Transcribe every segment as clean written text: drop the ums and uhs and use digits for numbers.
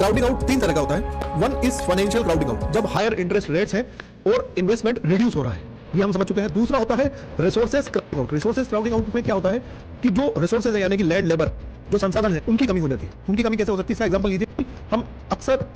Crowding out तीन तरह का होता है। One is financial crowding out, जब हायर इंटरेस्ट रेट्स है और इन्वेस्टमेंट रिड्यूस हो रहा है, ये हम समझ चुके हैं। दूसरा होता है resources crowding out. Resources crowding out में क्या होता है कि जो रिसोर्सेज है यानी कि लैंड, लेबर, जो संसाधन है, उनकी कमी हो जाती है। उनकी कमी कैसे हो सकती है? इसका एग्जांपल लीजिए, हम अक्सर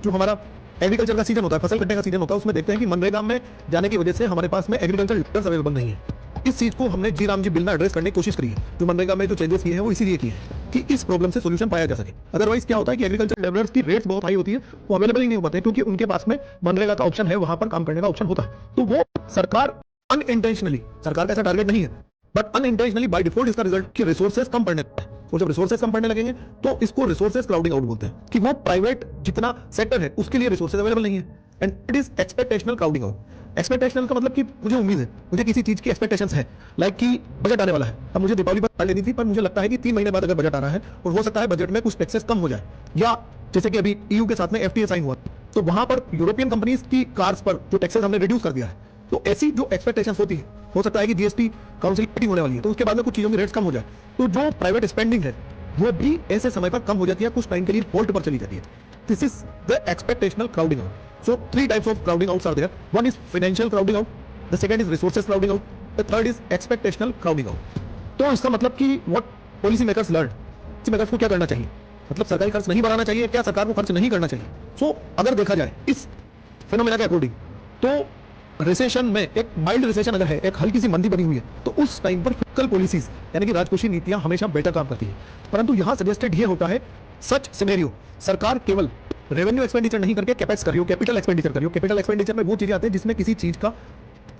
जो हमारा एग्रीकल्चर का सीजन होता है, फसल कटने का सीजन होता है, उसमें देखते हैं कि मनरेगा में जाने की वजह से हमारे पास में एग्रीकल्चर लेबर्स अवेलेबल नहीं है। इस चीज को हमने जी राम जी बिल में एड्रेस करने की कोशिश करी है। जो मनरेगा में जो चेंजेस किए हैं वो इसीलिए किए हैं कि इस प्रॉब्लम से सोल्यूशन पाया जा सके। अदरवाइज क्या होता है कि एग्रीकल्चर लेबरर्स की रेट्स बहुत हाई होती है, वो अवेलेबल ही नहीं हो पाते क्योंकि उनके पास में मनरेगा का ऑप्शन है, वहां पर काम करने का ऑप्शन होता है। तो वो सरकार अनइंटेंशनली, सरकार का ऐसा टारगेट नहीं है, बट अनइंटेंशनली बाय डिफॉल्ट इसका रिजल्ट कि रिसोर्सेज कम पड़ने लगते हैं। और जब रिसोर्सेज कम पड़ने लगेंगे तो इसको रिसोर्सेज क्राउडिंग आउट बोलते हैं कि वो प्राइवेट जितना सेक्टर है उसके लिए रिसोर्सेज अवेलेबल नहीं है। And it is expectational crowding out. Expectational का मतलब कि मुझे उम्मीद है, मुझे किसी चीज की एक्सपेक्टेशंस है, लाइक कि बजट आने वाला है। अब मुझे दीपावली पर कार लेनी थी, पर मुझे लगता है कि 3 महीने बाद अगर बजट आ रहा है और हो सकता है बजट में कुछ टैक्सेस कम हो जाए, या जैसे कि अभी ईयू के साथ में एफटीए साइन हुआ, तो वहां पर यूरोपियन कंपनीज की कार्स पर जो टैक्सेस हमने रिड्यूस कर दिया है। तो ऐसी जो एक्सपेक्टेशंस होती है, हो सकता है कि जीएसटी काउंसिल मीटिंग होने वाली है, तो उसके बाद में कुछ चीजों की रेट्स कम हो जाए, तो जो प्राइवेट स्पेंडिंग है वो भी ऐसे समय पर कम हो जाती है, कुछ टाइम के लिए होल्ड पर चली जाती है। This is the expectational crowding out. So 3 types of crowding outs are there. One is financial crowding out, the second is resources crowding out, the third is expectational crowding out. तो इसका मतलब कि what policy makers learn, policy makers को क्या करना चाहिए? मतलब सरकारी खर्च नहीं बढ़ाना चाहिए, क्या सरकार को खर्च नहीं करना चाहिए? सो अगर देखा जाए इस फिनोमेना के अकॉर्डिंग, तो रिसेशन में एक माइल्ड रिसेशन अगर है, एक हल्की सी मंदी बनी हुई है, तो उस टाइम पर फिस्कल पॉलिसीज यानी कि राजकोषीय नीतियां हमेशा बेटर काम करती है। परंतु यहां सजेस्टेड ये होता है, सच सिनेरियो सरकार केवल रेवेन्यू एक्सपेंडिचर नहीं करके कैपेक्स कर रही हो, कैपिटल एक्सपेंडिचर कर रही हो। कैपिटल एक्सपेंडिचर में वो चीजें आते हैं जिसमें किसी चीज का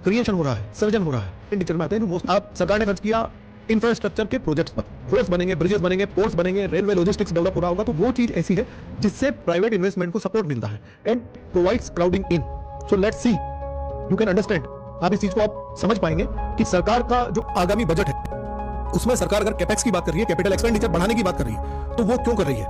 क्रिएशन हो रहा है, सृजन हो रहा है। एक्सपेंडिचर में आते हैं आप सरकार ने खर्च किया इंफ्रास्ट्रक्चर के प्रोजेक्ट्स पर, रोड्स बनेंगे, ब्रिजेस बनेंगे, पोर्ट्स बनेंगे, रेलवे लॉजिस्टिक्स डेवलप हो रहा होगा, तो वो चीज ऐसी है जिससे प्राइवेट इन्वेस्टमेंट को सपोर्ट मिलता है and provides crowding in. So let's see, you can understand, आप इस चीज को आप समझ पाएंगे कि सरकार का जो आगामी बजट है उसमें सरकार अगर कैपेक्स की बात कर रही है, कैपिटल एक्सपेंडिचर बढ़ाने की बात कर रही है, तो वो क्यों कर रही है।